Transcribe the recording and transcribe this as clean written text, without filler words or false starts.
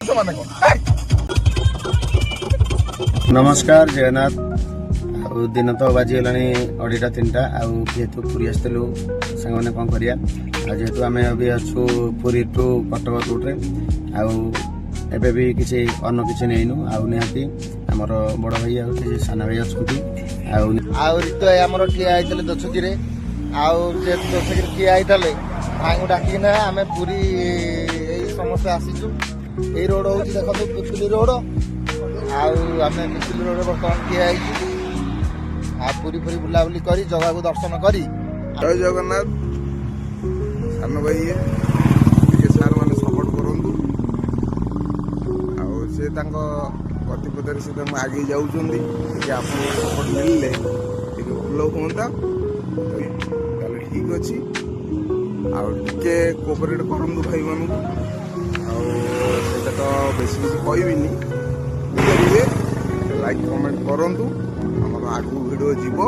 ସେମାନେ କଣ। नमस्कार जगन्नाथ दिन तो बाजीगला 2:30 3टा जेहेतु पुरी आसलु सांग मैंने कौन करिया जेहेतु आम अभी अच्छु पुरी टू कटक रूट्रे आबे भी किसी अन्न किसी नहींनु आती आमर बड़ भाई आना भाई अच्छा तो आमर ठिया होते दशकी जेहेतु दशकी ठिया होते भाई को डाकिना आम पुरी समस्ते आसीचु ये रोड हूँ देखो पिपली रोड आम पिपली रोड बर्तमान ठिया पुरी पुरी बुलाबुली कर जगह को दर्शन करी जय जगन्नाथ सान भाई सार मैंने सपोर्ट करूँ से गतिपथ से आगे जाऊँगी आप सपोर्ट मिलले भल हाँ ठीक अच्छे आगे कोअपरेट करूँ भाई मान तो बेस कहबिनी करेंगे लाइक कमेंट करूँ आम आगू वीडियो जीव